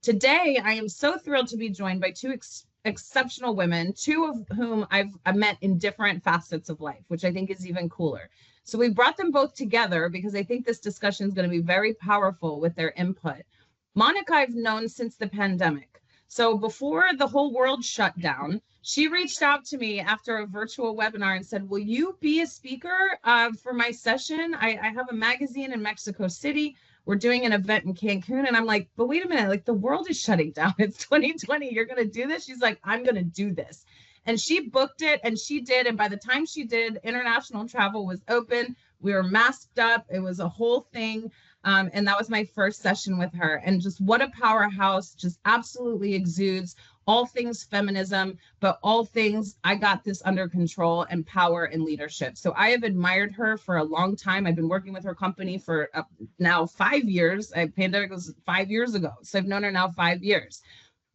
Today, I am so thrilled to be joined by two exceptional women, two of whom I've met in different facets of life, which I think is even cooler. So we brought them both together because I think this discussion is going to be very powerful with their input. Monica, I've known since the pandemic. So before the whole world shut down, she reached out to me after a virtual webinar and said, will you be a speaker for my session? I have a magazine in Mexico City. We're doing an event in Cancun. And I'm like, but wait a minute, like the world is shutting down. It's 2020. You're going to do this? She's like, I'm going to do this. And she booked it and she did. And by the time she did, international travel was open. We were masked up. It was a whole thing. And that was my first session with her. And just what a powerhouse, just absolutely exudes all things feminism, but all things, I got this under control, and power and leadership. So I have admired her for a long time. I've been working with her company for now 5 years. Pandemic was 5 years ago. So I've known her now 5 years.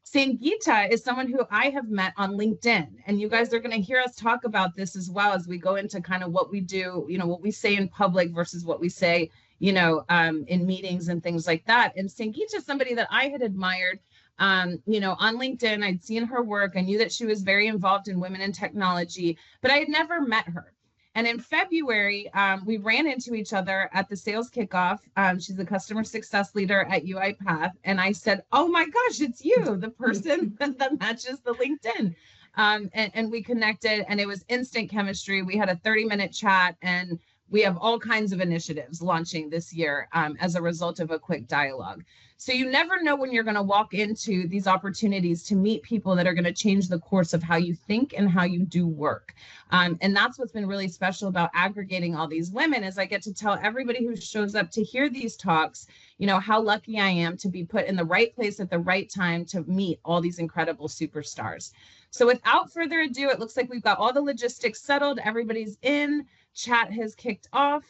Sangita is someone who I have met on LinkedIn, and you guys are going to hear us talk about this as well as we go into kind of what we do, what we say in public versus what we say, in meetings and things like that. And Sangita is somebody that I had admired, on LinkedIn. I'd seen her work. I knew that she was very involved in women in technology, but I had never met her. And in February, we ran into each other at the sales kickoff. She's a customer success leader at UiPath. And I said, oh my gosh, it's you, the person that matches the LinkedIn. And we connected, and it was instant chemistry. We had a 30-minute chat, and we have all kinds of initiatives launching this year as a result of a quick dialogue. So you never know when you're going to walk into these opportunities to meet people that are going to change the course of how you think and how you do work. And that's what's been really special about aggregating all these women, is I get to tell everybody who shows up to hear these talks, how lucky I am to be put in the right place at the right time to meet all these incredible superstars. So without further ado, it looks like we've got all the logistics settled. Everybody's in. Chat has kicked off.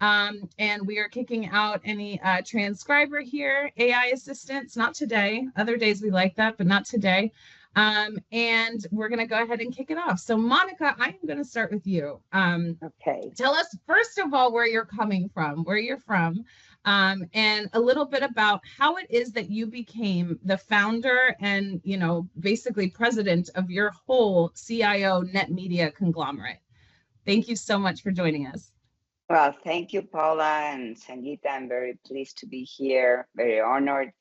And we are kicking out any transcriber here, AI assistants, not today. Other days we like that, but not today. And we're going to go ahead and kick it off. So Monica, I am going to start with you. Okay. Tell us, first of all, where you're coming from, where you're from, and a little bit about how it is that you became the founder and, basically president of your whole CIO Netmedia conglomerate. Thank you so much for joining us. Well, thank you, Paula and Sangita. I'm very pleased to be here, very honored.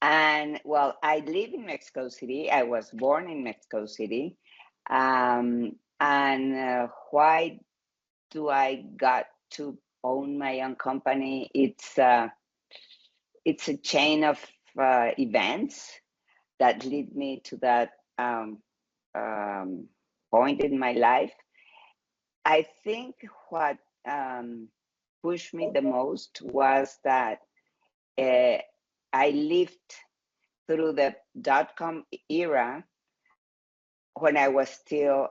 And well, I live in Mexico City. I was born in Mexico City. Why do I got to own my own company? It's a chain of events that lead me to that point in my life. I think what pushed me the most was that I lived through the .com era when I was still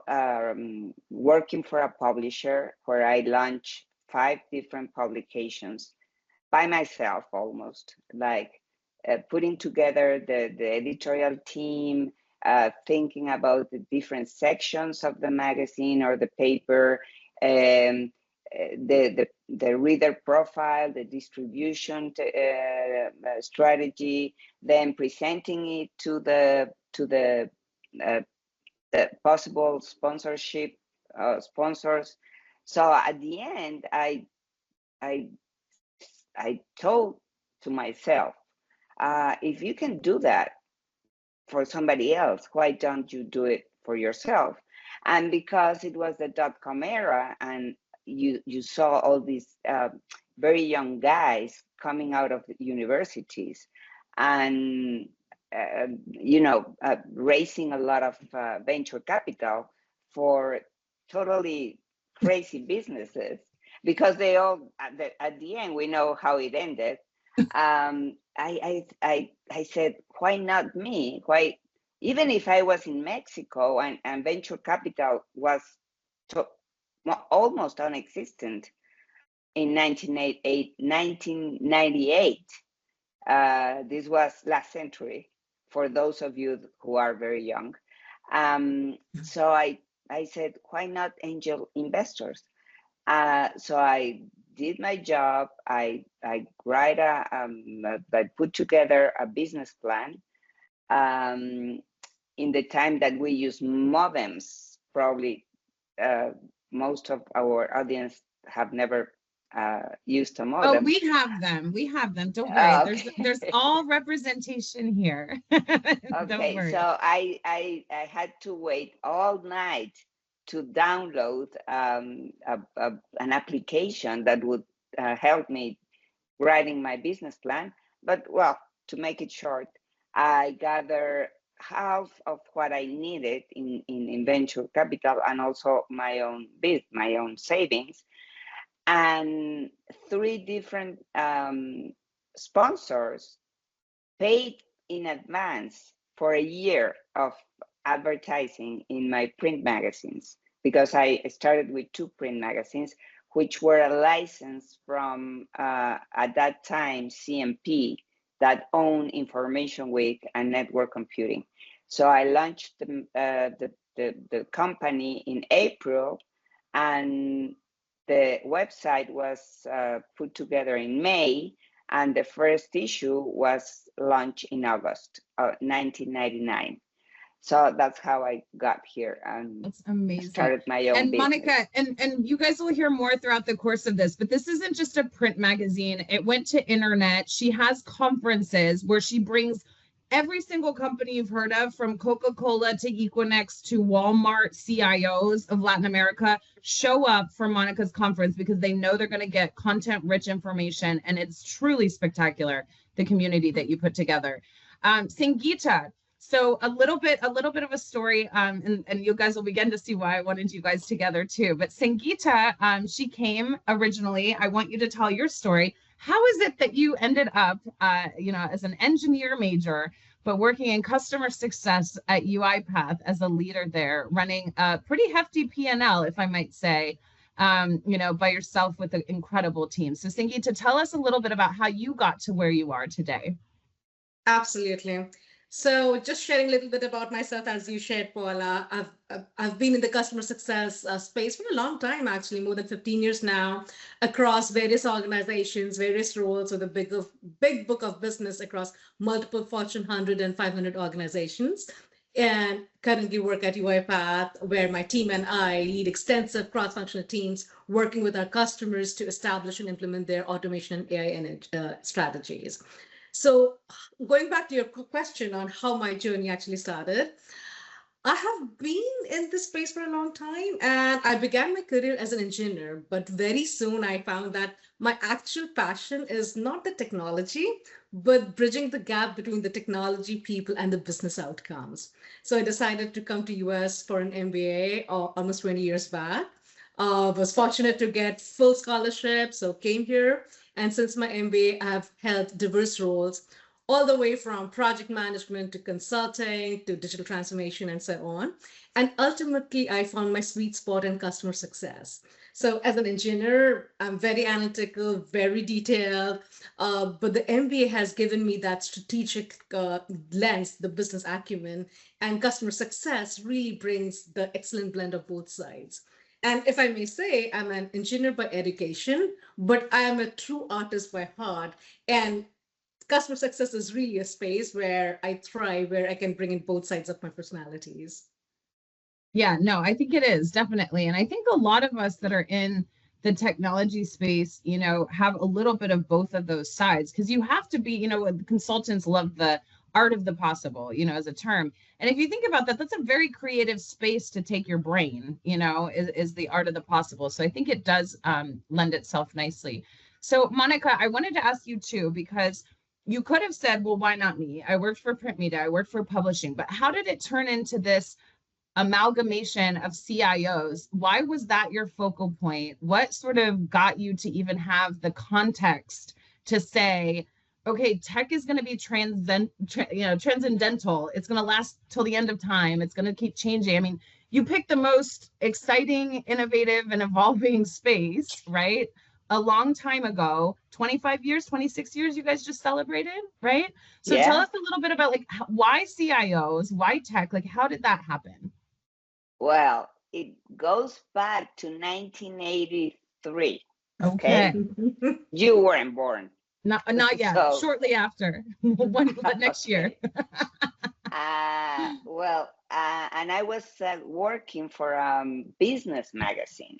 working for a publisher, where I launched 5 different publications by myself, almost, like putting together the editorial team, thinking about the different sections of the magazine or the paper, the reader profile, the distribution strategy, then presenting it to the possible sponsorship sponsors. So at the end, I told to myself, if you can do that for somebody else, why don't you do it for yourself? And because it was the .com era, and you saw all these very young guys coming out of the universities and raising a lot of venture capital for totally crazy businesses, because they all at the end, we know how it ended. I said, why not me? Why, even if I was in Mexico and venture capital was almost non-existent in 1998. This was last century, for those of you who are very young. So I said, why not angel investors? So I did my job. I put together a business plan. in the time that we use modems. Probably most of our audience have never used a Oh, modem. we have them. We have them. Don't worry. There's all representation here. Don't Okay, worry. so I had to wait all night to download an application that would help me writing my business plan. But well, to make it short, I gathered half of what I needed in venture capital and also my own savings, and three different sponsors paid in advance for a year of advertising in my print magazines, because I started with 2 print magazines, which were a license from, at that time, CMP, that owned Information Week and Network Computing. So I launched the company in April, and the website was put together in May, and the first issue was launched in August of 1999. So that's how I got here and That's amazing. Started my own business. Monica, and you guys will hear more throughout the course of this, but this isn't just a print magazine. It went to internet. She has conferences where she brings every single company you've heard of, from Coca-Cola to Equinix to Walmart CIOs of Latin America, show up for Monica's conference because they know they're going to get content-rich information, and it's truly spectacular, the community that you put together. Sangita, so a little bit of a story, and you guys will begin to see why I wanted you guys together too. But Sangita, she came originally. I want you to tell your story. How is it that you ended up, as an engineer major, but working in customer success at UiPath as a leader there, running a pretty hefty P&L, if I might say, by yourself with an incredible team. So Sangita, tell us a little bit about how you got to where you are today. Absolutely. So just sharing a little bit about myself, as you shared, Paula, I've been in the customer success space for a long time, actually, more than 15 years now, across various organizations, various roles with a big book of business across multiple Fortune 100 and 500 organizations. And currently work at UiPath, where my team and I lead extensive cross-functional teams working with our customers to establish and implement their automation and AI strategies. So going back to your question on how my journey actually started, I have been in this space for a long time, and I began my career as an engineer, but very soon I found that my actual passion is not the technology, but bridging the gap between the technology, people, and the business outcomes. So I decided to come to US for an MBA almost 20 years back. Was fortunate to get full scholarship, so came here. And since my MBA, I have held diverse roles, all the way from project management to consulting to digital transformation and so on. And ultimately, I found my sweet spot in customer success. So as an engineer, I'm very analytical, very detailed, but the MBA has given me that strategic lens, the business acumen, and customer success really brings the excellent blend of both sides. And if I may say, I'm an engineer by education, but I am a true artist by heart. And customer success is really a space where I thrive, where I can bring in both sides of my personalities. Yeah, no, I think it is, definitely. And I think a lot of us that are in the technology space, have a little bit of both of those sides, because you have to be, consultants love the art of the possible, as a term. And if you think about that, that's a very creative space to take your brain, is the art of the possible. So I think it does lend itself nicely. So Monica, I wanted to ask you too, because you could have said, well, why not me? I worked for print media, I worked for publishing, but how did it turn into this amalgamation of CIOs? Why was that your focal point? What sort of got you to even have the context to say, okay, tech is going to be transcendental. It's going to last till the end of time. It's going to keep changing. I mean, you picked the most exciting, innovative, and evolving space, right? A long time ago, 25 years, 26 years, you guys just celebrated, right? So yeah. Tell us a little bit about why CIOs, why tech, how did that happen? Well, it goes back to 1983. Okay. You weren't born. Not yet. So, shortly after. Next year. And I was working for a business magazine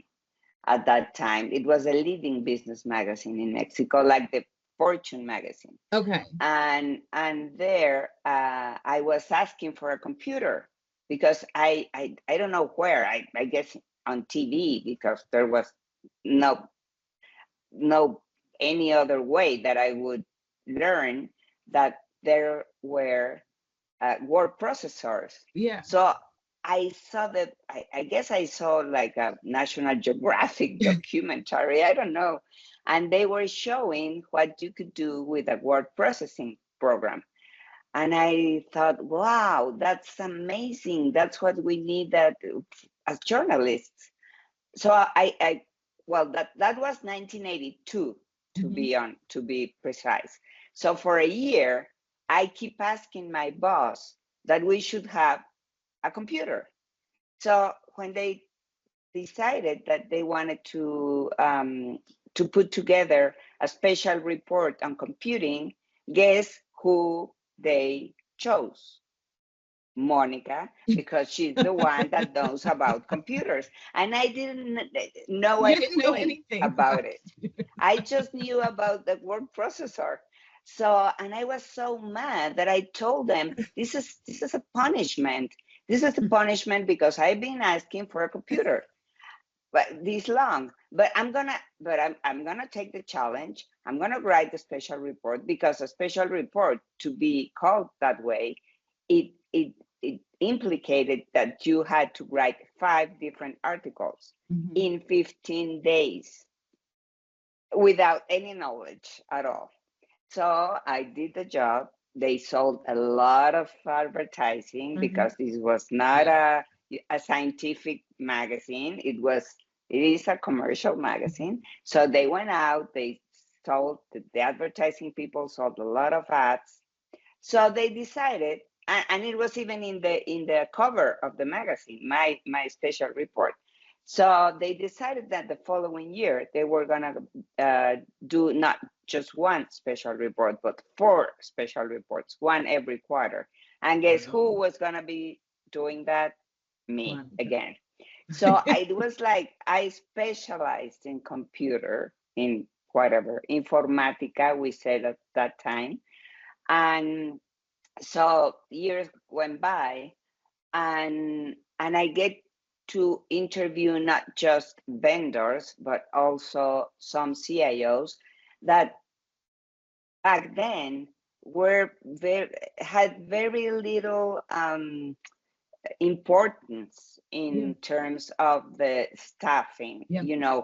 at that time. It was a leading business magazine in Mexico, like the Fortune magazine. Okay. And there I was asking for a computer because I don't know where, I guess on TV, because there was no any other way that I would learn that there were word processors. Yeah. So I saw that, I guess I saw like a National Geographic documentary, I don't know. And they were showing what you could do with a word processing program. And I thought, wow, that's amazing. That's what we need as journalists. So that was 1982 to be precise. So for a year, I keep asking my boss that we should have a computer. So when they decided that they wanted to put together a special report on computing, guess who they chose? Monica, because she's the one that knows about computers. And I didn't know anything about it. I just knew about the word processor. So, and I was so mad that I told them, this is a punishment. This is a punishment because I've been asking for a computer, but this long. But I'm gonna take the challenge. I'm gonna write the special report, because a special report, to be called that way, it implicated that you had to write 5 different articles in 15 days without any knowledge at all. So I did the job. They sold a lot of advertising because this was not a scientific magazine. It is a commercial magazine. So they went out, they sold, the advertising people sold a lot of ads. So they decided, and it was even in the cover of the magazine, my special report. So they decided that the following year they were gonna do not just one special report, but 4 special reports, one every quarter. And guess who was gonna be doing that? Me again. So it was like I specialized in computer, in whatever, informatica, we said at that time. And so years went by, and I get to interview not just vendors, but also some CIOs that back then had very little importance in terms of the staffing. You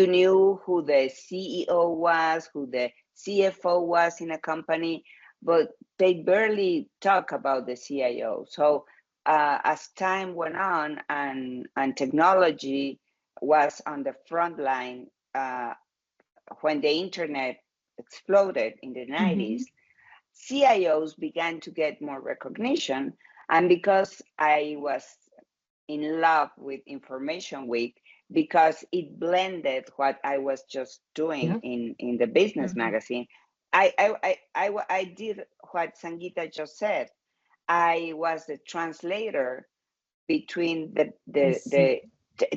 knew who the CEO was, who the CFO was in a company, but they barely talk about the CIO. So as time went on and technology was on the front line, when the internet exploded in the 90s, CIOs began to get more recognition. And because I was in love with Information Week, because it blended what I was just doing in the business magazine, I did what Sangita just said. I was the translator between the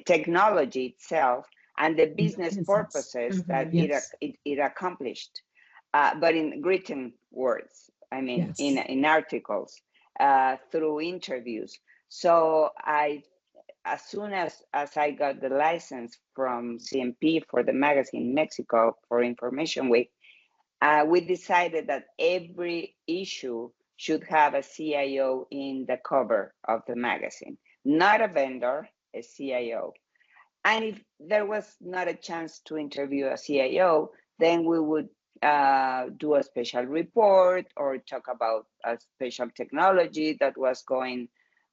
technology itself and the business purposes that it accomplished, but in written words. I mean, in articles, through interviews. So as soon as I got the license from CMP for the magazine Mexico for Information Week, we decided that every issue should have a CIO in the cover of the magazine, not a vendor, a CIO. And if there was not a chance to interview a CIO, then we would do a special report or talk about a special technology that was going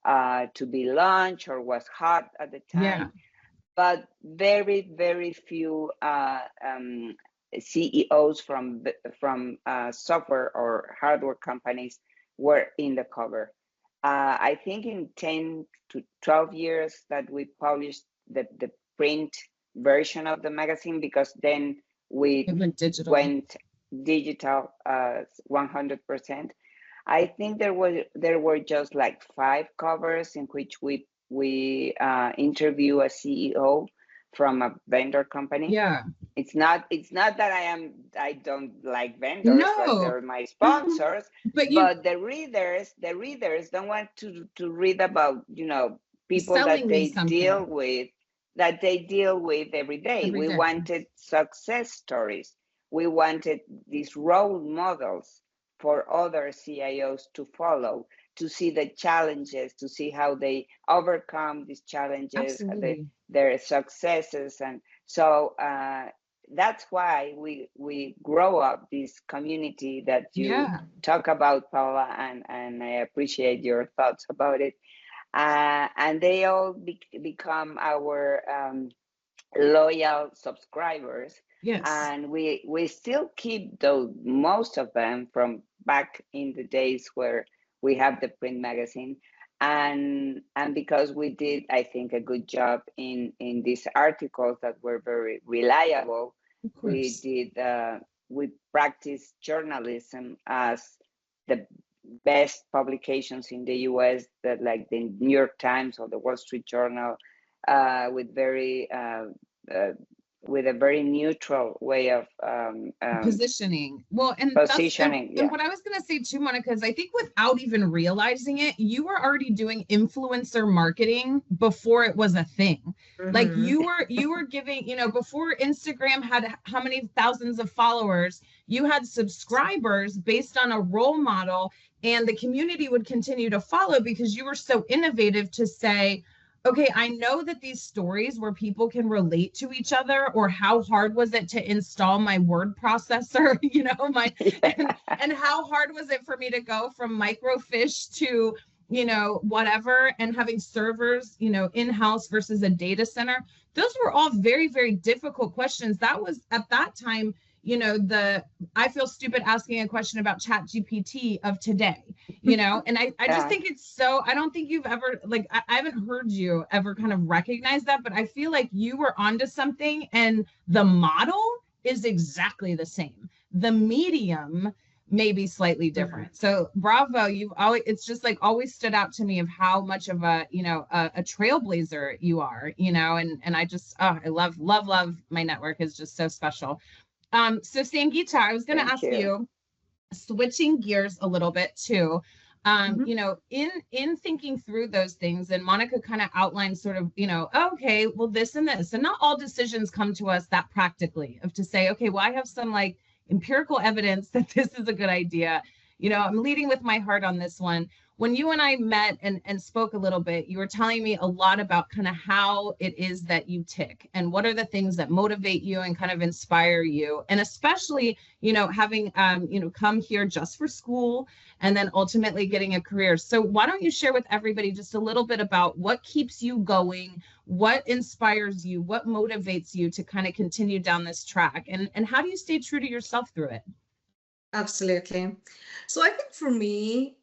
to be launched or was hot at the time. But very, very few CEOs from software or hardware companies were in the cover. I think in 10 to 12 years that we published the print version of the magazine, because then we went digital 100%. I think there were just like 5 covers in which we interview a CEO from a vendor company. Yeah. It's not that I don't like vendors, right? No. They're my sponsors, But but the readers don't want to read about, people selling me something that they deal with every day. every We day. wanted success stories. We wanted these role models for other CIOs to follow, to see the challenges, to see how they overcome these challenges, Absolutely. their successes. And so that's why we grow up this community that you Yeah. talk about, Paula, and I appreciate your thoughts about it. And they all become our loyal subscribers, Yes. and we still keep those, most of them from back in the days where we have the print magazine. And because we did, I think, a good job in these articles that were very reliable, Of we course. did we practiced journalism as the best publications in the US, that like the New York Times or the Wall Street Journal, with uh, with a very neutral way of Positioning. Well, and that's positioning. and Yeah. what I was gonna say too, Monica, is I think without even realizing it, you were already doing influencer marketing before it was a thing. Like Mhm. you were giving, before Instagram had how many thousands of followers, you had subscribers based on a role model, and the community would continue to follow because you were so innovative to say, okay, I know that these stories where people can relate to each other, or how hard was it to install my word processor, Yeah. and how hard was it for me to go from microfiche to, whatever, and having servers, in-house versus a data center. Those were all very, very difficult questions. That was at that time, I feel stupid asking a question about Chat GPT of today, and I just Yeah. think it's so, I don't think you've ever, like, I haven't heard you ever kind of recognize that, but I feel like you were onto something, and the model is exactly the same. The medium may be slightly Mhm. different. So bravo, you've always, it's just like always stood out to me of how much of a, a trailblazer you are, and I just, I love my network is just so special. So Sangita, I was going to Thank ask you. you, switching gears a little bit too, Mhm. in thinking through those things, and Monica kind of outlined sort of, okay, well, this and this, and not all decisions come to us that practically, of to say, okay, well, I have some like empirical evidence that this is a good idea. I'm leading with my heart on this one. When you and I met and spoke a little bit, you were telling me a lot about kind of how it is that you tick, and what are the things that motivate you and kind of inspire you. And especially, having, come here just for school and then ultimately getting a career. So why don't you share with everybody just a little bit about what keeps you going, what inspires you, what motivates you to kind of continue down this track, and how do you stay true to yourself through it? Absolutely. So I think for me,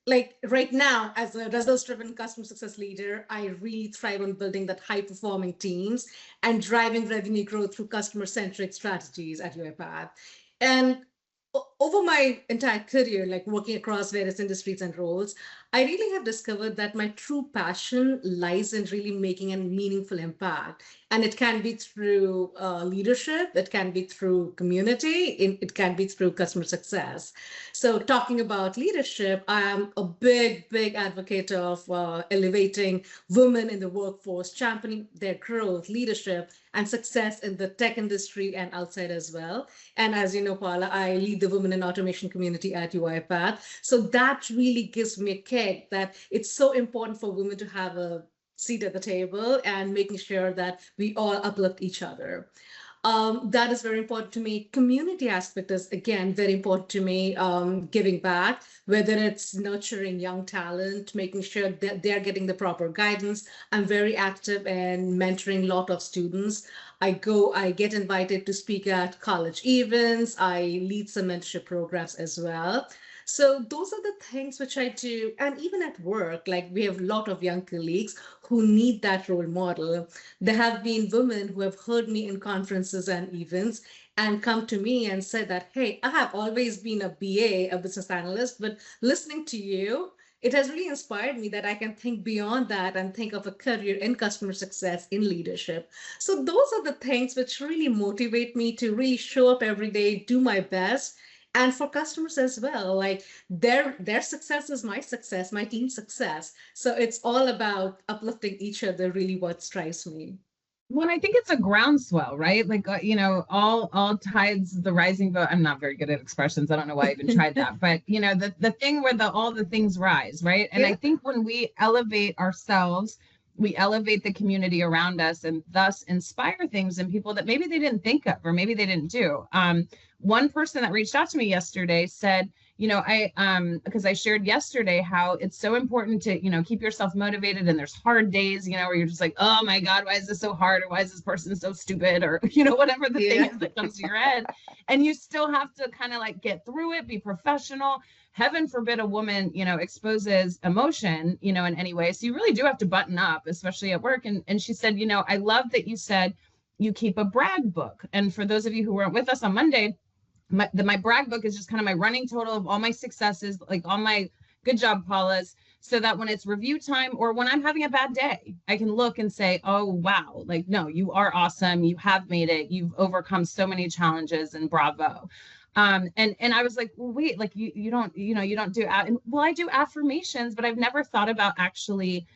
like right now, as a results-driven customer success leader, I really thrive on building that high-performing teams and driving revenue growth through customer-centric strategies at UiPath. And over my entire career, like working across various industries and roles, I really have discovered that my true passion lies in really making a meaningful impact. And it can be through leadership, it can be through community, it can be through customer success. So, talking about leadership, I am a big advocate of elevating women in the workforce, championing their growth, leadership, and success in the tech industry and outside as well. And as you know, Paula, I lead the Women in Automation community at UiPath. So that really gives me a kick that it's so important for women to have a seat at the table and making sure that we all uplift each other. That is very important to me. Community aspect is again very important to me. Giving back, whether it's nurturing young talent, making sure that they're getting the proper guidance. I'm very active in mentoring a lot of students. I get invited to speak at college events. I lead some mentorship programs as well. So those are the things which I do. And even at work, like we have a lot of young colleagues who need that role model. There have been women who have heard me in conferences and events, and come to me and say that, hey, I have always been a BA, a business analyst, but listening to you, it has really inspired me that I can think beyond that and think of a career in customer success, in leadership. So those are the things which really motivate me to really show up every day, do my best. And for customers as well, like their success is my success, my team's success. So it's all about uplifting each other, really what drives me. Well, I think it's a groundswell, right? Like, all tides, the rising boat. I'm not very good at expressions. I don't know why I even tried that, but the thing where all the things rise, right? And Yeah. I think when we elevate ourselves, we elevate the community around us, and thus inspire things in people that maybe they didn't think of, or maybe they didn't do. One person that reached out to me yesterday said, because I shared yesterday how it's so important to, keep yourself motivated, and there's hard days, where you're just like, oh my God, why is this so hard? Or why is this person so stupid? Or, whatever the thing is that comes to your head. And you still have to kind of like get through it, be professional. Heaven forbid a woman, exposes emotion, in any way. So you really do have to button up, especially at work. And she said, I love that you said you keep a brag book. And for those of you who weren't with us on Monday, my brag book is just kind of my running total of all my successes, like all my good job, Paula's, so that when it's review time or when I'm having a bad day, I can look and say, oh, wow, like, no, you are awesome. You have made it. You've overcome so many challenges, and bravo. And I was like, well, wait, like you don't do, well, I do affirmations, but I've never thought about actually,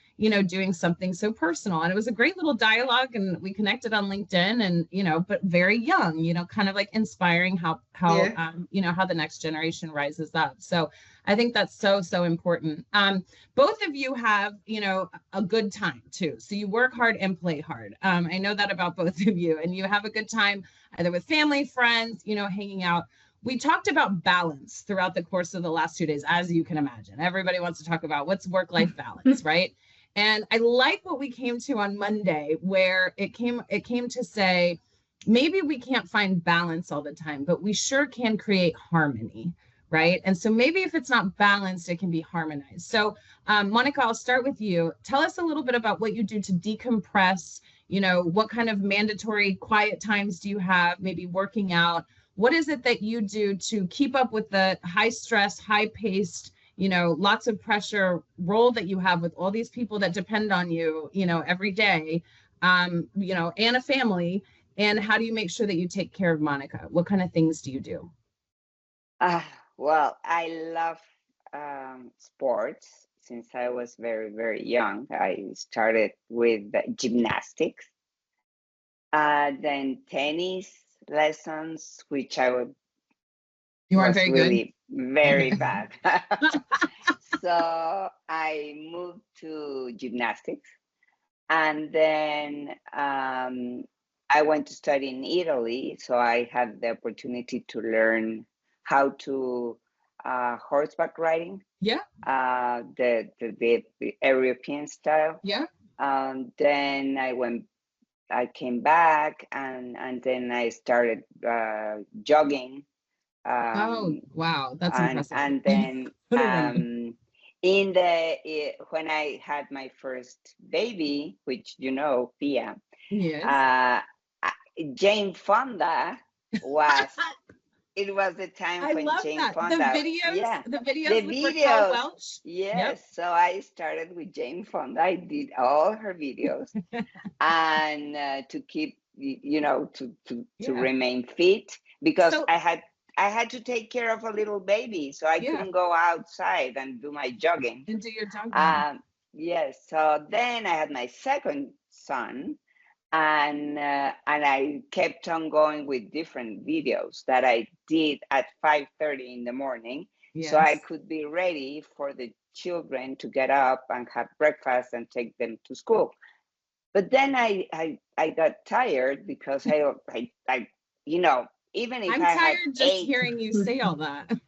doing something so personal. And it was a great little dialogue, and we connected on LinkedIn, and, but very young, kind of like inspiring how the next generation rises up. So I think that's so, so important. Both of you have, a good time too. So you work hard and play hard. I know that about both of you, and you have a good time either with family, friends, hanging out. We talked about balance throughout the course of the last 2 days, as you can imagine. Everybody wants to talk about what's work-life balance, right? And I like what we came to on Monday, where it came to say, maybe we can't find balance all the time, but we sure can create harmony, right? And so maybe if it's not balanced, it can be harmonized. So Monica, I'll start with you. Tell us a little bit about what you do to decompress. What kind of mandatory quiet times do you have? Maybe working out. What is it that you do to keep up with the high stress, high paced, lots of pressure role that you have with all these people that depend on you, every day, and a family? And how do you make sure that you take care of Monica? What kind of things do you do? Well, I love sports since I was very, very young. I started with gymnastics, then tennis lessons, which I would you weren't very really good. Very bad. So I moved to gymnastics, and then I went to study in Italy. So I had the opportunity to learn how to horseback riding. Yeah. The European style. Yeah. Then I came back, and then I started jogging. Oh, wow, that's impressive. And then when I had my first baby, which Pia, yes. Jane Fonda was. It was the time I when love Jane that. Fonda. The videos with Raquel Welch. Yes. Yep. So I started with Jane Fonda. I did all her videos, and to keep, to remain fit, because I had to take care of a little baby, so I couldn't go outside and do my jogging. And do your jogging. Yes. So then I had my second son. And I kept on going with different videos that I did at 5:30 in the morning, so I could be ready for the children to get up and have breakfast and take them to school. But then I got tired, because I even if I'm tired just hearing you say all that.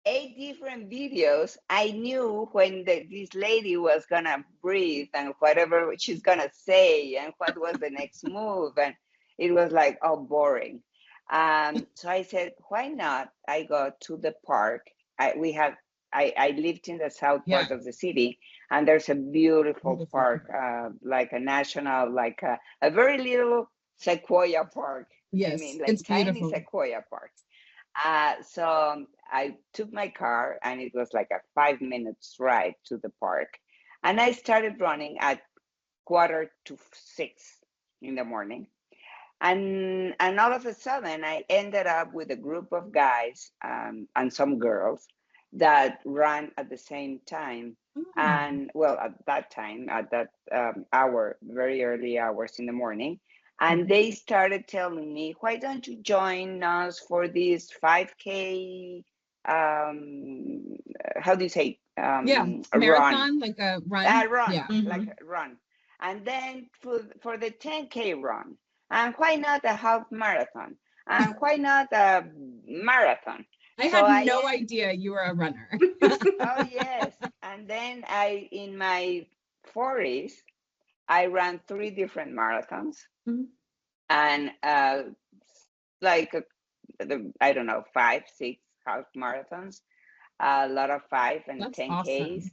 eight different videos, I knew when this lady was gonna breathe and whatever she's gonna say and what was the next move, and it was like, oh, boring. So I said, why not? I go to the park. I lived in the south part of the city, and there's a beautiful park, like a national, like a very little sequoia park. Yes, I mean, like it's tiny beautiful. sequoia parks. So I took my car, and it was like a 5 minutes ride to the park. And I started running at 5:45 in the morning. And all of a sudden, I ended up with a group of guys and some girls that ran at the same time. Mm. And well, at that time, at that hour, very early hours in the morning, and they started telling me, "Why don't you join us for this 5K? How do you say? Yeah, A run, marathon, like a run. Yeah. like a run, and then for the 10K run, and why not a half marathon, and why not a marathon?" I So had no idea you were a runner. oh yes, and then in my 40s, I ran 3 different marathons, Mhm. and like I don't know, 5, 6 half marathons, a lot of 5 and That's 10Ks. awesome.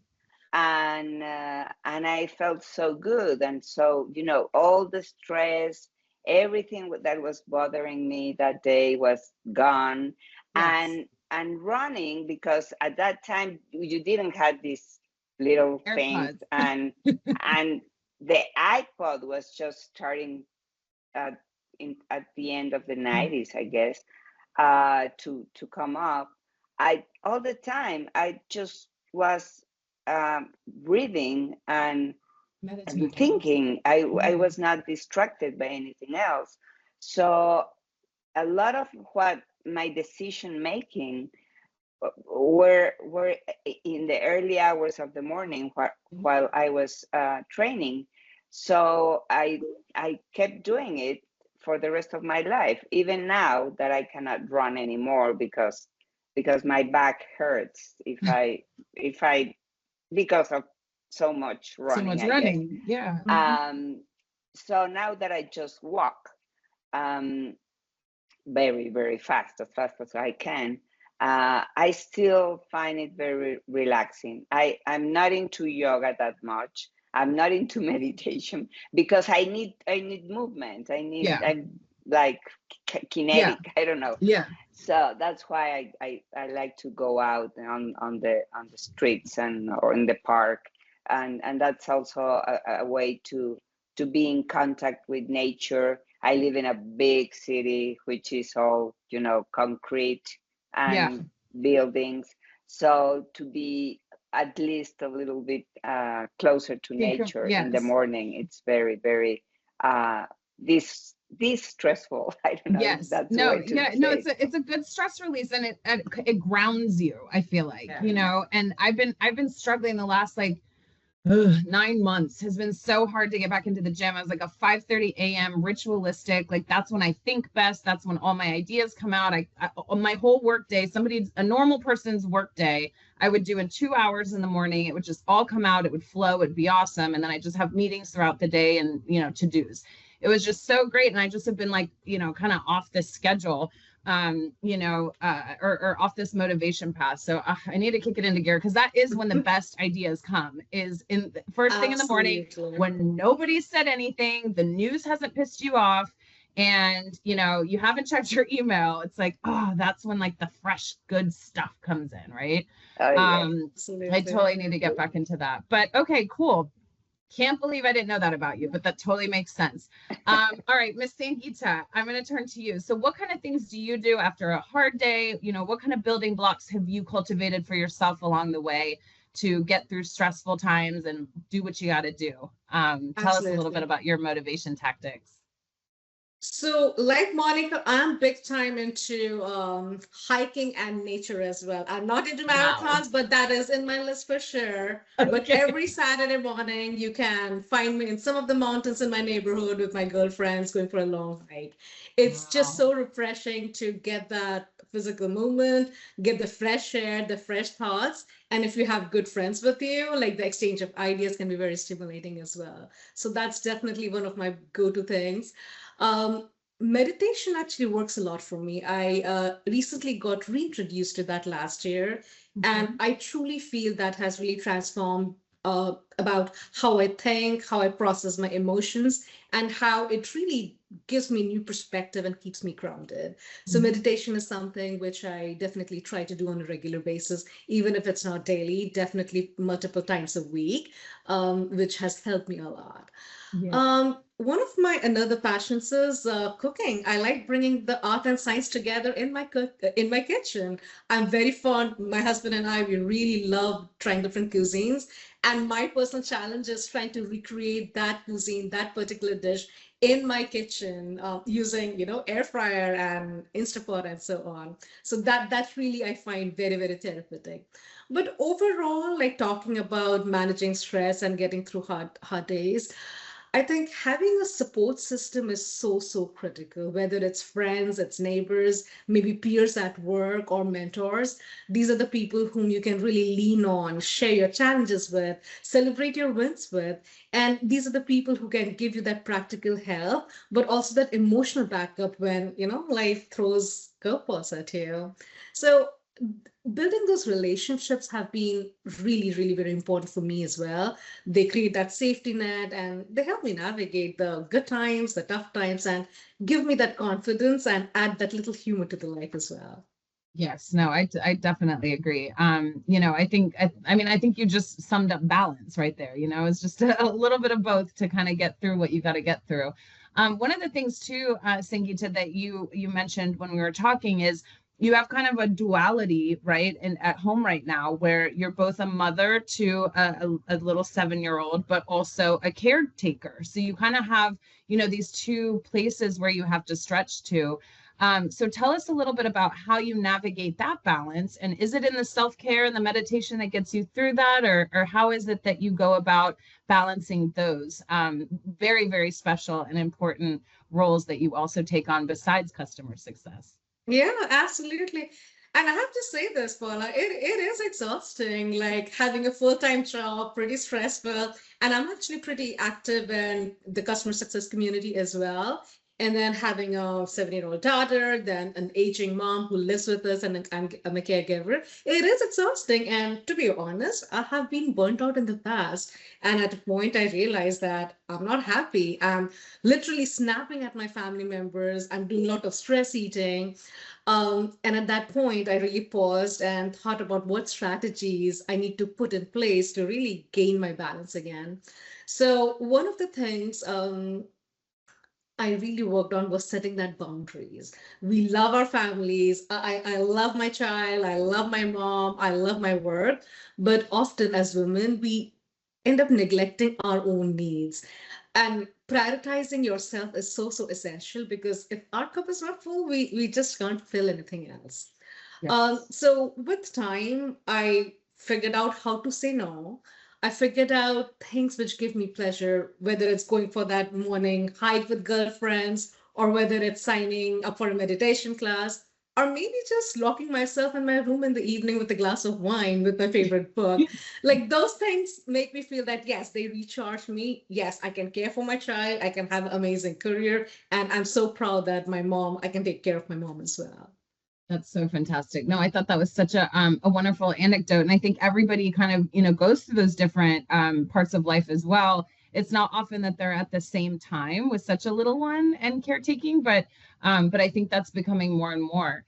And I felt so good, and so all the stress, everything that was bothering me that day was gone. Yes. And running, because at that time you didn't have these little things, AirPods. and the iPod was just starting at at the end of the 90s, I guess, to come up. I all the time I just was breathing and Meditating. thinking. I Yeah. was not distracted by anything else. So a lot of what my decision making were in the early hours of the morning, while I was training. So I kept doing it for the rest of my life, even now that I cannot run anymore because my back hurts if I because of so much So running, much I guess. running. Yeah. So now that I just walk, um, very, very fast, as fast as I can, I still find it very relaxing. I'm not into yoga that much. I'm not into meditation because I need movement. Yeah. I'm like Yeah. kinetic. I don't know. Yeah. So that's why I like to go out on the streets or in the park, and that's also a way to be in contact with nature. I live in a big city, which is all, concrete Yeah. and buildings. So to be at least a little bit closer to nature in the Yes. morning, it's very, very uh, this stressful. I don't know if Yes. that's the No, way to yeah, no, say. it's a good stress release, and it grounds you, I feel like, and I've been struggling the last like 9 months has been so hard to get back into the gym. I was like a 5:30 a.m. ritualistic. Like that's when I think best. That's when all my ideas come out. On my whole work day, a normal person's work day, I would do in 2 hours in the morning. It would just all come out. It would flow. It'd be awesome. And then I just have meetings throughout the day and, to-dos. It was just so great. And I just have been like, kind of off this schedule, or off this motivation path. So I need to kick it into gear, because that is when the best ideas come, is in the first thing in the morning, when nobody said anything, the news hasn't pissed you off, and you haven't checked your email. It's like, oh, that's when like the fresh good stuff comes in, right? Oh yeah. I totally need to get back into that. But okay, cool. Can't believe I didn't know that about you, but that totally makes sense. All right, Miss Sangita, I'm going to turn to you. So what kind of things do you do after a hard day? What kind of building blocks have you cultivated for yourself along the way to get through stressful times and do what you got to do? Tell us a little bit about your motivation tactics. So, like Monica, I'm big time into hiking and nature as well. I'm not into marathons, but that is in my list for sure. Okay. But every Saturday morning, you can find me in some of the mountains in my neighborhood with my girlfriends going for a long hike. It's just so refreshing to get that physical movement, get the fresh air, the fresh thoughts. And if you have good friends with you, like the exchange of ideas can be very stimulating as well. So that's definitely one of my go-to things. Meditation actually works a lot for me. I recently got reintroduced to that last year, and I truly feel that has really transformed about how I think, how I process my emotions, and how it really gives me new perspective and keeps me grounded. So meditation is something which I definitely try to do on a regular basis, even if it's not daily, definitely multiple times a week, which has helped me a lot. Yeah. One of my another passions is cooking. I like bringing the art and science together in in my kitchen. I'm very fond. My husband and I, we really love trying different cuisines. And my personal challenge is trying to recreate that cuisine, that particular dish in my kitchen using, air fryer and Instapot and so on. So that really I find very, very therapeutic. But overall, like talking about managing stress and getting through hard days, I think having a support system is so, so critical, whether it's friends, it's neighbors, maybe peers at work or mentors. These are the people whom you can really lean on, share your challenges with, celebrate your wins with. And these are the people who can give you that practical help, but also that emotional backup when, life throws curveballs at you. So building those relationships have been really, really very important for me as well. They create that safety net and they help me navigate the good times, the tough times, and give me that confidence and add that little humor to the life as well. Yes, no, I definitely agree. I think you just summed up balance right there. It's just a little bit of both to kind of get through what you got to get through. One of the things too, Sangita, that you mentioned when we were talking is you have kind of a duality, right? And at home right now, where you're both a mother to a little 7-year-old, but also a caretaker. So you kind of have, these two places where you have to stretch to. So tell us a little bit about how you navigate that balance. And is it in the self-care and the meditation that gets you through that? Or how is it that you go about balancing those very, very special and important roles that you also take on besides customer success? Yeah, absolutely. And I have to say this, Paula, it is exhausting, like having a full-time job, pretty stressful. And I'm actually pretty active in the customer success community as well. And then having a 7-year-old daughter, then an aging mom who lives with us, and I'm a caregiver. It is exhausting. And to be honest, I have been burnt out in the past. And at a point, I realized that I'm not happy. I'm literally snapping at my family members. I'm doing a lot of stress eating. And at that point, I really paused and thought about what strategies I need to put in place to really gain my balance again. So, one of the things I really worked on was setting that boundaries. We love our families. I love my child. I love my mom. I love my work. But often as women, we end up neglecting our own needs. And prioritizing yourself is so, so essential because if our cup is not full, we just can't fill anything else. Yes. So with time, I figured out how to say no. I figured out things which give me pleasure, whether it's going for that morning hike with girlfriends, or whether it's signing up for a meditation class, or maybe just locking myself in my room in the evening with a glass of wine with my favorite book. Like those things make me feel that, yes, they recharge me. Yes, I can care for my child. I can have an amazing career. And I'm so proud that I can take care of my mom as well. That's so fantastic. No, I thought that was such a wonderful anecdote. And I think everybody kind of, goes through those different parts of life as well. It's not often that they're at the same time with such a little one and caretaking, but I think that's becoming more and more.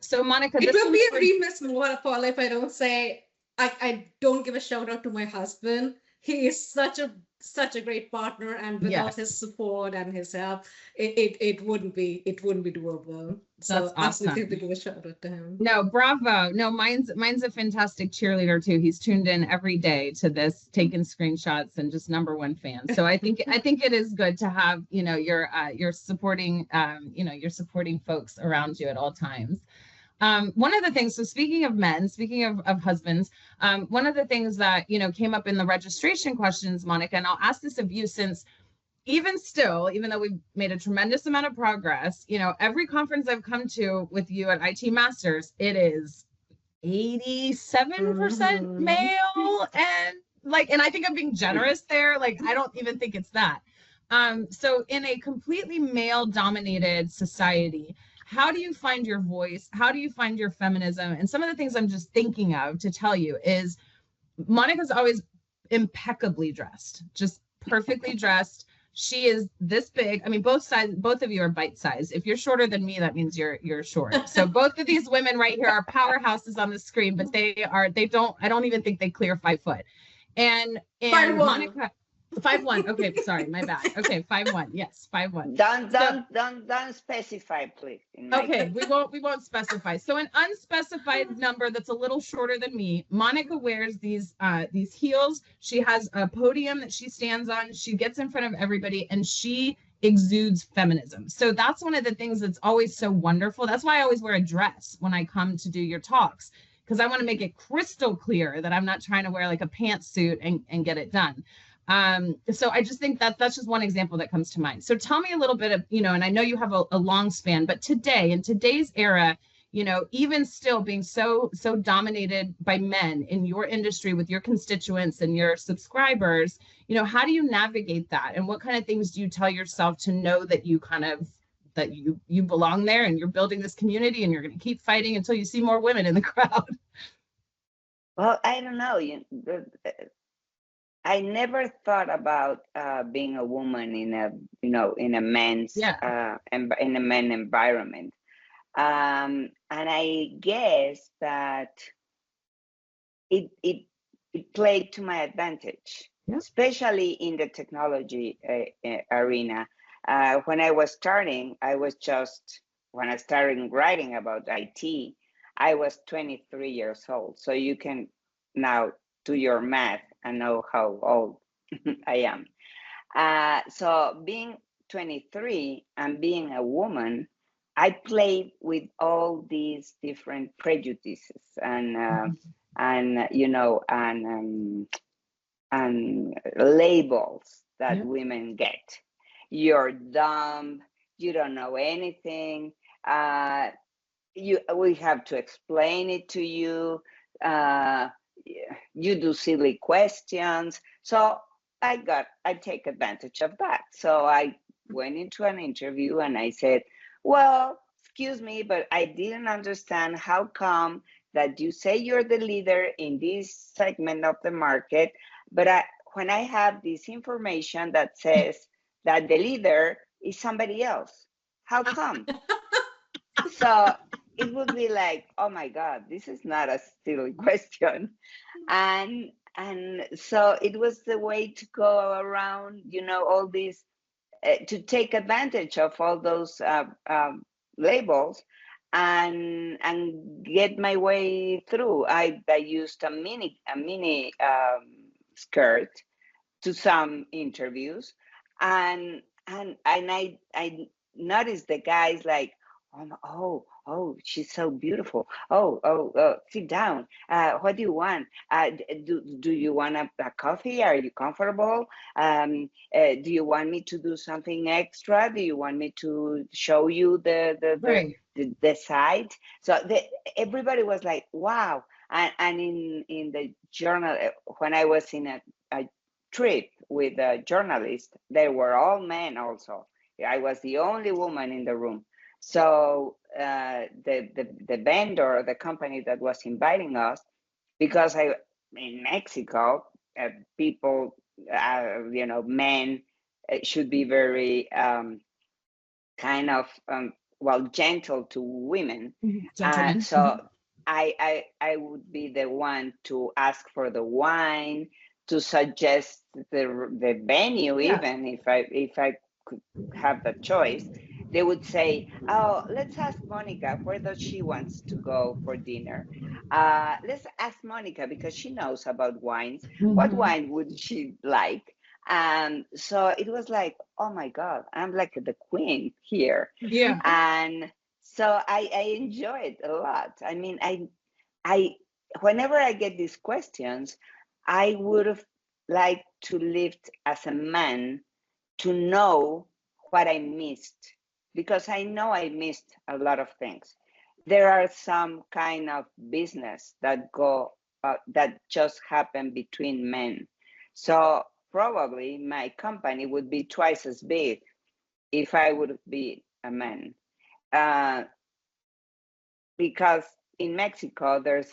So Monica, It this will one's be a for remiss, Paul, if I don't say I don't give a shout out to my husband. He is such a great partner, and without his yes, support and his help, it wouldn't be doable. that's So absolutely awesome. have to give a shout out to him. No, bravo. No, mine's a fantastic cheerleader too. He's tuned in every day to this, taking screenshots and just number one fan. So I think it is good to have, you're supporting you're supporting folks around you at all times. One of the things, so speaking of men, speaking of husbands, one of the things that, came up in the registration questions, Monica, and I'll ask this of you since even still, even though we've made a tremendous amount of progress, every conference I've come to with you at IT Masters, it is 87% Mhm. male. And I think I'm being generous there. Like, I don't even think it's that. So in a completely male dominated society, how do you find your voice? How do you find your feminism? And some of the things I'm just thinking of to tell you is Monica's always impeccably dressed, just perfectly dressed. She is this big. I mean, both of you are bite size. If you're shorter than me, that means you're short. So both of these women right here are powerhouses on the screen, but I don't even think they clear 5 foot. And 5'1". Monica, 5'1". Okay, sorry, my bad. Okay, 5'1". Yes, 5'1". Don't specify, please. Okay, we won't specify. So an unspecified number that's a little shorter than me. Monica wears these heels. She has a podium that she stands on. She gets in front of everybody and she exudes feminism. So that's one of the things that's always so wonderful. That's why I always wear a dress when I come to do your talks, because I want to make it crystal clear that I'm not trying to wear like a pantsuit and get it done. So I just think that's just one example that comes to mind. So tell me a little bit of, and I know you have a long span, but today, in today's era, even still being so dominated by men in your industry with your constituents and your subscribers, how do you navigate that? And what kind of things do you tell yourself to know that you that you belong there and you're building this community and you're going to keep fighting until you see more women in the crowd? Well, I don't know. I never thought about being a woman in a men's in a men environment, and I guess that it played to my advantage, especially in the technology arena. When I was starting, when I started writing about IT, I was 23 years old. So you can now do your math and know how old I am. So being 23 and being a woman, I played with all these different prejudices and labels that women get. You're dumb. You don't know anything. We have to explain it to you. You do silly questions. So I take advantage of that. So I went into an interview and I said, well, excuse me, but I didn't understand how come that you say you're the leader in this segment of the market, but when I have this information that says that the leader is somebody else, how come? So it would be like, oh my God, this is not a silly question. And so it was the way to go around, all these, to take advantage of all those labels and get my way through. I used a mini skirt to some interviews, and I noticed the guys like, oh, she's so beautiful. Oh, sit down. What do you want? Do you want a coffee? Are you comfortable? Do you want me to do something extra? Do you want me to show you the site? So everybody was like, wow. And in the journal, when I was in a trip with a journalist, they were all men also. I was the only woman in the room. So the vendor, the company that was inviting us, because in Mexico, people, men should be very kind of gentle to women. So I would be the one to ask for the wine, to suggest the venue, even if I could have the choice. They would say, oh, let's ask Monica, where does she wants to go for dinner? Let's ask Monica because she knows about wines. What wine would she like? And so it was like, oh my God, I'm like the queen here. Yeah. And so I enjoy it a lot. I mean, I whenever I get these questions, I would have liked to live as a man to know what I missed, because I know I missed a lot of things. There are some kind of business that that just happen between men. So probably my company would be twice as big if I would be a man. Because in Mexico, there's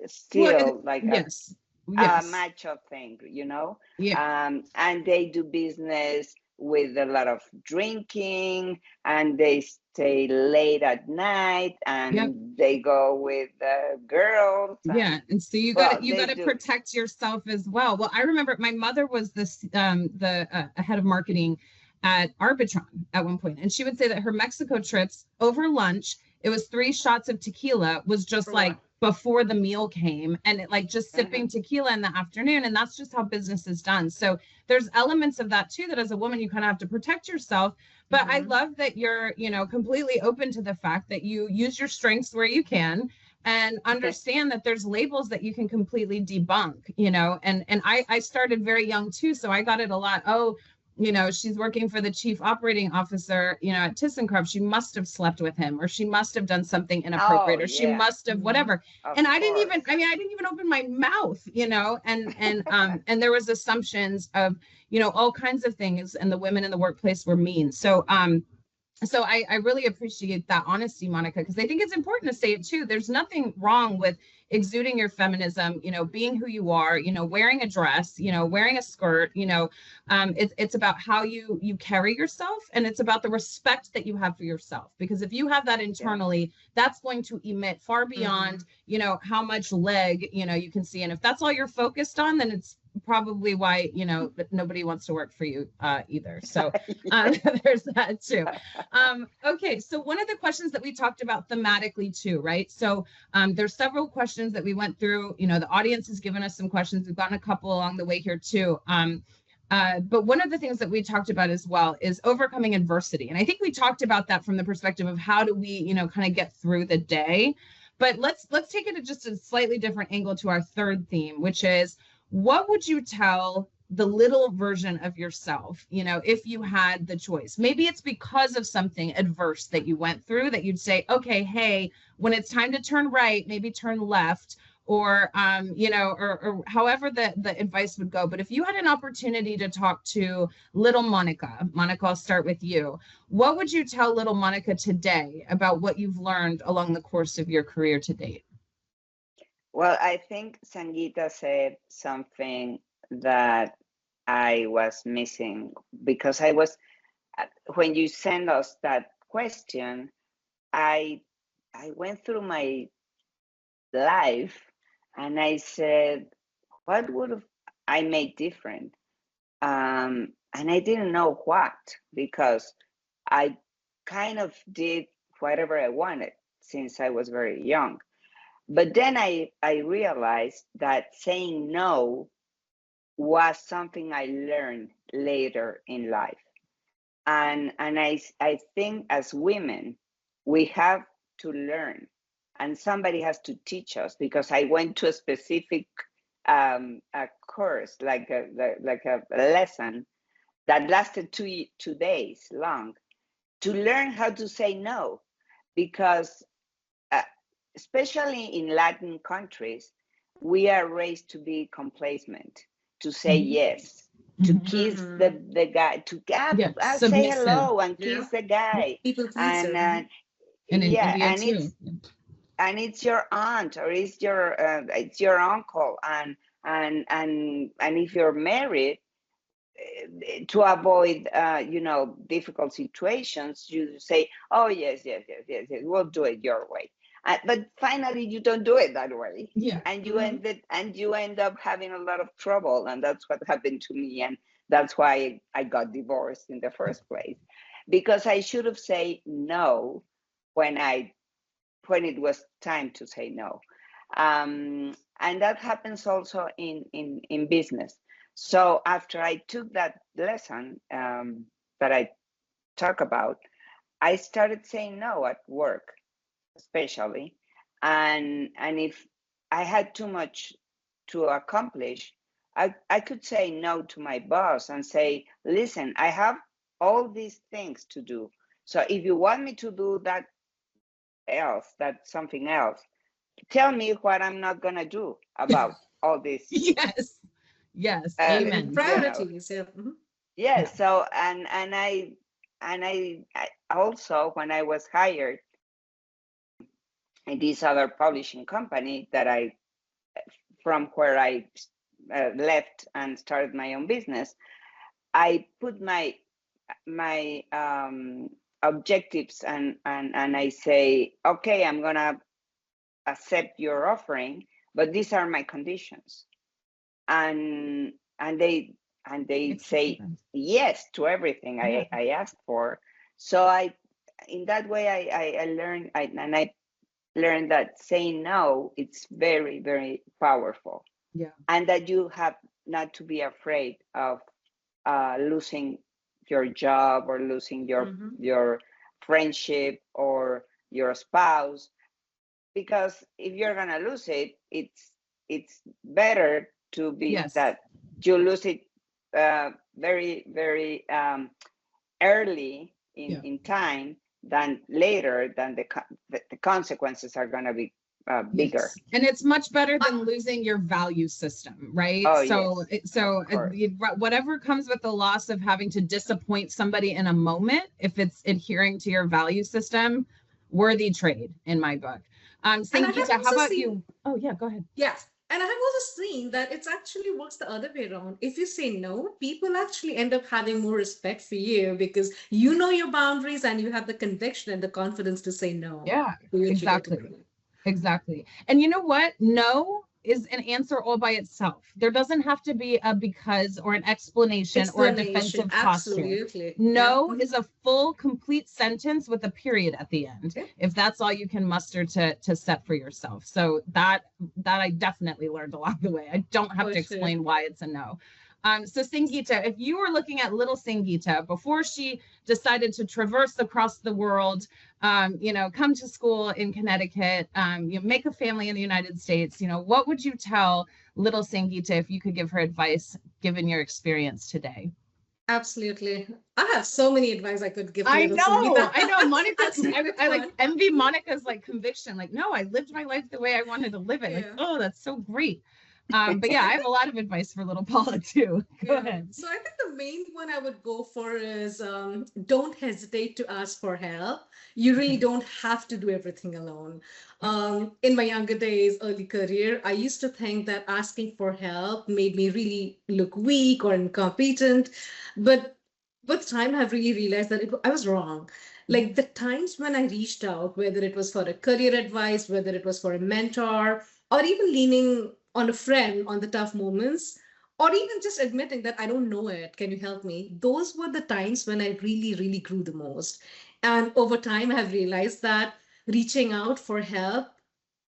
still Yes. macho thing, you know. Yeah. And they do business with a lot of drinking, and they stay late at night, Yep. and they go with girls, Yeah. and And so well, you they got to do. protect yourself as well. Well, I remember my mother was the head of marketing at Arbitron at one point, and she would say that her Mexico trips over lunch, it was 3 shots of tequila was just Oh, like wow. before the meal came, and it like just Uh-huh. sipping tequila in the afternoon, and that's just how business is done. So there's elements of that too, that as a woman you kind of have to protect yourself. But I Mhm. love that you're, completely open to the fact that you use your strengths where you can, and understand that there's labels that you can completely debunk, and I started very young too, so I got it a lot. Oh, she's working for the chief operating officer, at ThyssenKrupp. She must have slept with him, or she must have done something Oh inappropriate, or she yeah, must have Mhm. whatever. of And course. I didn't even open my mouth, and there was assumptions of, all kinds of things, and the women in the workplace were mean. So I really appreciate that honesty, Monica, because I think it's important to say it too. There's nothing wrong with exuding your feminism, being who you are, wearing a dress, wearing a skirt, it's about how you carry yourself, and it's about the respect that you have for yourself. Because if you have that Yeah. internally, that's going to emit far beyond, Mhm. how much leg, you can see. And if that's all you're focused on, then it's probably why, that nobody wants to work for you either. So there's that too. Okay, so one of the questions that we talked about thematically too, right? So there's several questions that we went through. The audience has given us some questions. We've gotten a couple along the way here too. But one of the things that we talked about as well is overcoming adversity. And I think we talked about that from the perspective of how do we, kind of get through the day. But let's take it at just a slightly different angle to our third theme, which is, what would you tell the little version of yourself, if you had the choice? Maybe it's because of something adverse that you went through, that you'd say, okay, hey, when it's time to turn right, maybe turn left, or or however the advice would go. But if you had an opportunity to talk to little Monica, I'll start with you. What would you tell little Monica today about what you've learned along the course of your career to date? Well, I think Sangita said something that I was missing, because I was, when you send us that question, I I went through my life, and I said, what would have I made different? And I didn't know what, because I kind of did whatever I wanted since I was very young. But then I realized that saying no was something I learned later in life. And I think as women, we have to learn, and somebody has to teach us, because I went to a specific a course, like a lesson that lasted 2 days long, to learn how to say no. Because uh, especially in Latin countries, we are raised to be complacent, to say Mhm. yes, to Mhm. kiss Mhm. the guy, to Yeah, say submissive. hello and Yeah. kiss the guy. People And pleaser. Mhm. And in yeah, India too. and it's your aunt, or it's your uncle, and if you're married, to avoid difficult situations, you say, oh yes, yes, yes, yes, yes, we'll do it your way. But finally you don't do it that way, Yeah. and Mhm. you end up having a lot of trouble. And that's what happened to me, and that's why I got divorced in the first place, because I should have said no when it was time to say no. And that happens also in business. So after I took that lesson, that I talk about, I started saying no at work, especially. And if I had too much to accomplish, I could say no to my boss and say, listen, I have all these things to do. So if you want me to do that something else, tell me what I'm not gonna do about all this. Yes. Yes. Amen. You know, Priorities. Yeah. Mhm. yeah. Yeah. So I also, when I was hired in this other publishing company that I from where I left and started my own business, I put my objectives and I say, okay, I'm gonna accept your offering, but these are my conditions, and they say yes to everything I asked for. So in that way I learned, I learned that saying no, it's very, very powerful. Yeah. And that you have not to be afraid of losing your job or losing your friendship or your spouse, because if you're gonna lose it, it's better to be that you lose it very, very early in time than later, than the consequences are gonna be bigger. Yes. And it's much better than losing your value system, right? Oh, so yes, so whatever comes with the loss of having to disappoint somebody in a moment, if it's adhering to your value system, worthy trade in my book. Sangita, how about you? Oh yeah, go ahead. Yes. And I have also seen that it's actually works the other way around. If you say no, people actually end up having more respect for you because you know your boundaries and you have the conviction and the confidence to say no. Yeah, exactly. And you know what? No is an answer all by itself. There doesn't have to be a because or an explanation or a defensive posture. No is a full, complete sentence with a period at the end, if that's all you can muster to set for yourself. So that I definitely learned along the way. I don't have to explain why it's a no. So Sangita, if you were looking at little Sangita before she decided to traverse across the world, come to school in Connecticut, make a family in the United States, what would you tell little Sangita if you could give her advice, given your experience today? Absolutely. I have so many advice I could give. I know. Monica's, I like envy Monica's like conviction. Like, no, I lived my life the way I wanted to live it. Like, oh, that's so great. But yeah, I have a lot of advice for little Paula too. Go ahead. So I think the main one I would go for is don't hesitate to ask for help. You really don't have to do everything alone. In my younger days, early career, I used to think that asking for help made me really look weak or incompetent. But with time, I've really realized that I was wrong. Like the times when I reached out, whether it was for a career advice, whether it was for a mentor, or even leaning on a friend on the tough moments, or even just admitting that I don't know it, can you help me? Those were the times when I really, really grew the most. And over time, I have realized that reaching out for help,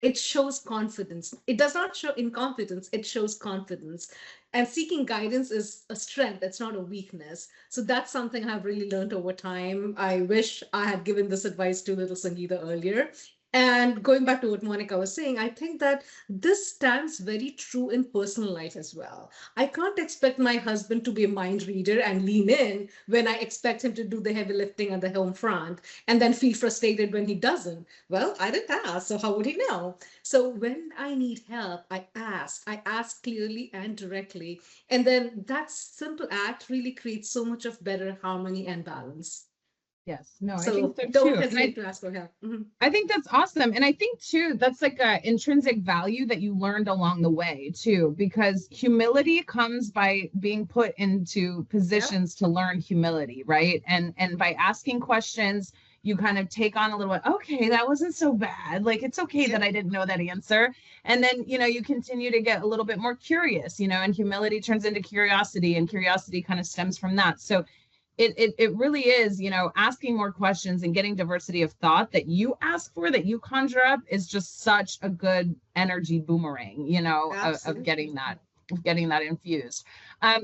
it shows confidence. It does not show incompetence, it shows confidence. And seeking guidance is a strength, it's not a weakness. So that's something I've really learned over time. I wish I had given this advice to little Sangita earlier. And going back to what Monica was saying, I think that this stands very true in personal life as well. I can't expect my husband to be a mind reader and lean in when I expect him to do the heavy lifting at the home front and then feel frustrated when he doesn't. Well, I didn't ask, so how would he know? So when I need help, I ask clearly and directly. And then that simple act really creates so much of better harmony and balance. Yes, no, So I think so too. Don't hesitate to ask for help. I think that's awesome. And I think too, that's like a intrinsic value that you learned along the way too, because humility comes by being put into positions to learn humility, right? And by asking questions, you kind of take on a little bit, okay, that wasn't so bad. Like, it's okay that I didn't know that answer. And then, you continue to get a little bit more curious, and humility turns into curiosity, and curiosity kind of stems from that. So it really is, asking more questions and getting diversity of thought that you ask for, that you conjure up, is just such a good energy boomerang, of getting that infused.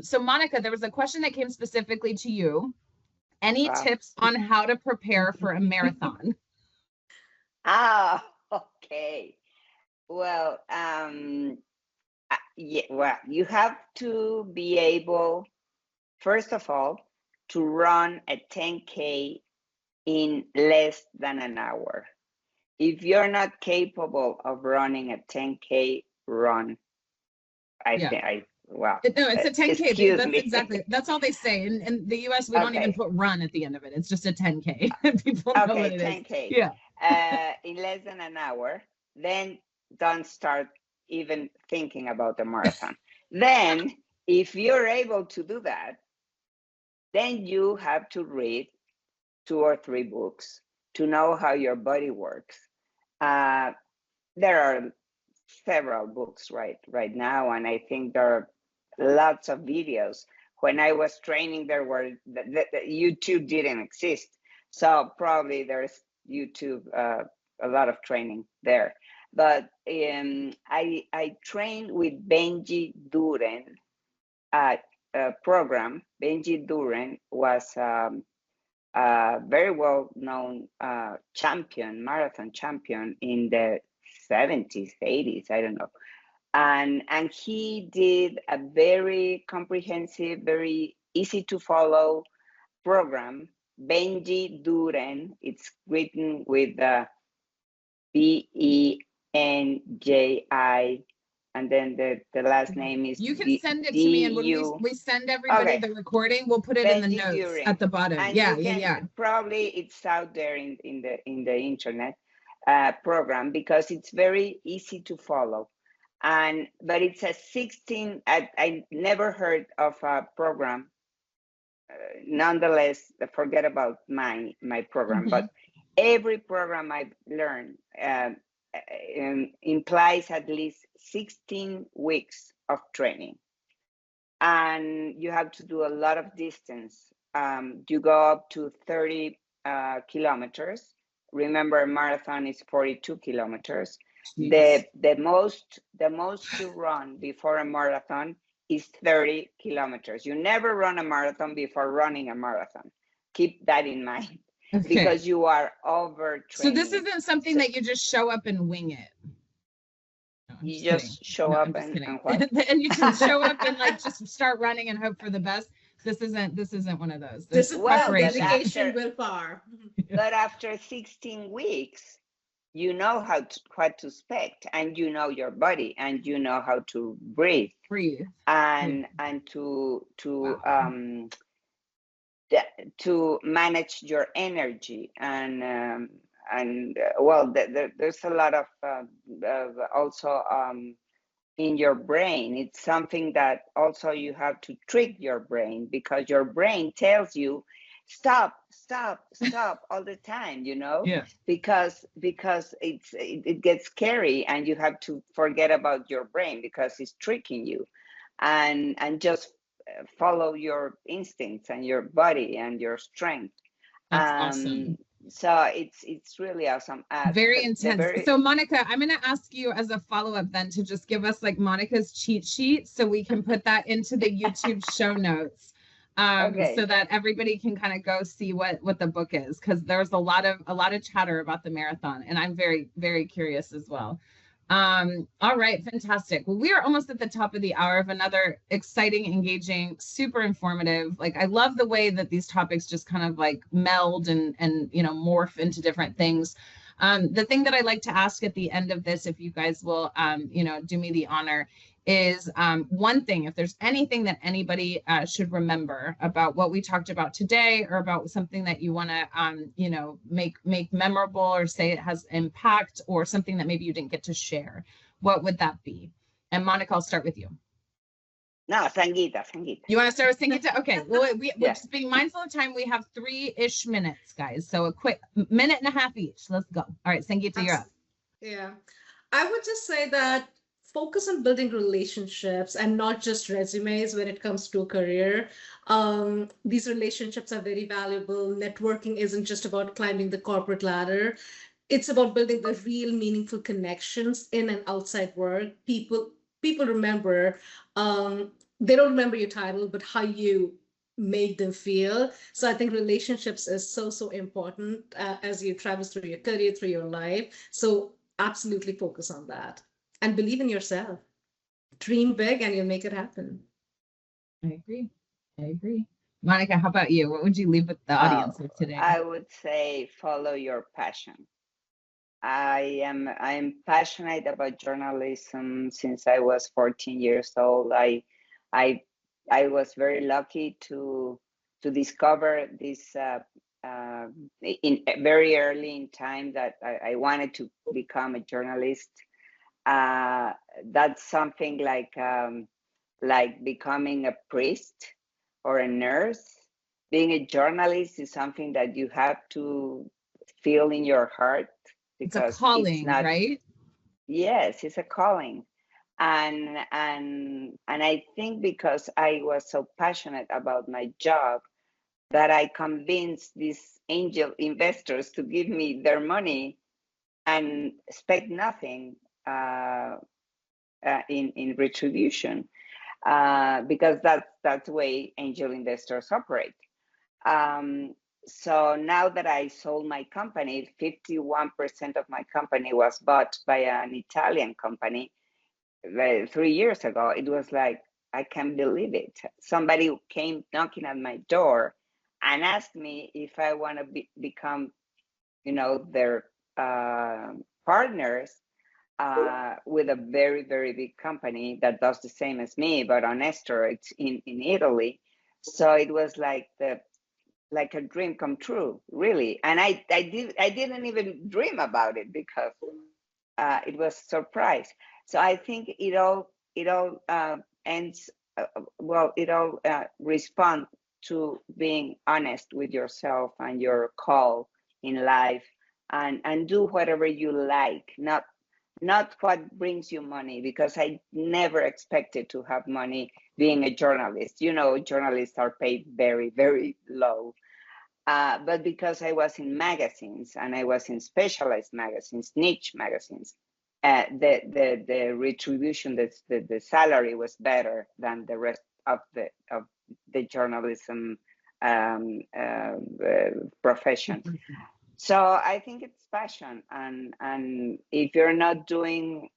So Monica, there was a question that came specifically to you. Any tips on how to prepare for a marathon? Okay. Well, you have to be able, first of all, to run a 10K in less than an hour. If you're not capable of running a 10K run, it's a 10K. That's all they say. In the US, we don't even put run at the end of it. It's just a 10K. People know what it 10K. is. Yeah. In less than an hour, then don't start even thinking about the marathon. Then, if you're able to do that, then you have to read 2 or 3 books to know how your body works. There are several books right now, and I think there are lots of videos. When I was training, there were the YouTube didn't exist, so probably there's YouTube, a lot of training there. But I trained with Benji Duren program. Benji Duren was a very well-known marathon champion in the 70s, 80s, I don't know. And he did a very comprehensive, very easy to follow program. Benji Duren, it's written with Benji, and then the last name is You can send it to me, and when we send everybody the recording, we'll put it in the notes at the bottom. And yeah. Probably it's out there in the internet program, because it's very easy to follow. But it's a 16. I never heard of a program. Nonetheless, forget about my program, but every program I've learned implies at least 16 weeks of training, and you have to do a lot of distance. You go up to 30 kilometers. Remember, a marathon is 42 kilometers. The most to run before a marathon is 30 kilometers. You never run a marathon before running a marathon. Keep that in mind. Okay. Because you are overtraining. So this isn't something that you just show up and wing it. No, you just show up and what? And you just show up and like just start running and hope for the best. This isn't one of those. This is dedication, willpower. But after 16 weeks, you know what to expect, and you know your body, and you know how to breathe, and to manage your energy, and well, there's a lot of also in your brain. It's something that also you have to trick your brain, because your brain tells you stop all the time, because it gets scary, and you have to forget about your brain because it's tricking you, and just follow your instincts and your body and your strength. That's awesome. So it's really awesome. Very intense. So Monica, I'm going to ask you as a follow-up then to just give us like Monica's cheat sheet, so we can put that into the YouTube show notes, so that everybody can kind of go see what the book is, because there's a lot of chatter about the marathon, and I'm very, very curious as well. All right, fantastic. Well, we are almost at the top of the hour of another exciting, engaging, super informative. Like, I love the way that these topics just kind of like meld and morph into different things. The thing that I like to ask at the end of this, if you guys will, do me the honor, is one thing, if there's anything that anybody should remember about what we talked about today, or about something that you want to, make memorable, or say it has impact, or something that maybe you didn't get to share, what would that be? And Monica, I'll start with you. No, Sangita. You want to start with Sangita? Okay. Well, we're just being mindful of time. We have 3-ish minutes, guys. So a quick minute and a half each. Let's go. All right, Sangita, you're up. Yeah. I would just say that focus on building relationships and not just resumes when it comes to a career. These relationships are very valuable. Networking isn't just about climbing the corporate ladder. It's about building the real meaningful connections in and outside work. People remember, they don't remember your title, but how you made them feel. So I think relationships is so important as you travel through your career, through your life. So absolutely focus on that. And believe in yourself. Dream big and you'll make it happen. I agree. Monica, how about you? What would you leave with the audience with today? I would say follow your passion. I am passionate about journalism since I was 14 years old. I was very lucky to discover this in very early in time, that I wanted to become a journalist. That's something like like becoming a priest or a nurse. Being a journalist is something that you have to feel in your heart, It's a because calling, right? Yes, it's a calling. And I think because I was so passionate about my job, that I convinced these angel investors to give me their money and expect nothing in retribution, because that's the way angel investors operate. So now that I sold my company, 51% of my company was bought by an Italian company 3 years ago. It was like, I can't believe it. Somebody came knocking at my door and asked me if I want to become, their partners with a very, very big company that does the same as me, but on steroids in Italy. So it was like a dream come true, really. And I didn't even dream about it, because it was a surprise. So I think it all ends well. It all responds to being honest with yourself and your call in life, and do whatever you like, not what brings you money, because I never expected to have money being a journalist. Journalists are paid very, very low. But because I was in magazines, and I was in specialized magazines, niche magazines, the retribution, the salary was better than the rest of the journalism profession. So I think it's passion, and if you're not doing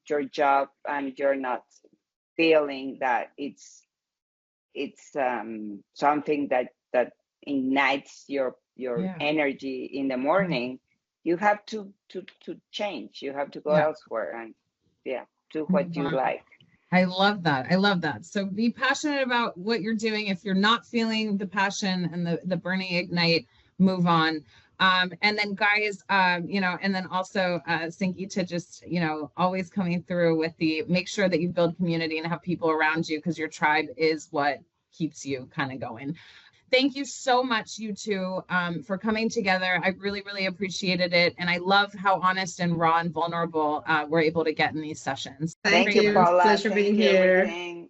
your job, and you're not feeling that it's something that ignites your energy in the morning, you have to change. You have to go elsewhere and do what you like. I love that. I love that. So be passionate about what you're doing. If you're not feeling the passion and the burning ignite, move on. And then guys, and then also Sangita, just, always coming through with make sure that you build community and have people around you, because your tribe is what keeps you kind of going. Thank you so much, you two, for coming together. I really, really appreciated it. And I love how honest and raw and vulnerable we're able to get in these sessions. Thank you, Paula. Pleasure being here. Everything.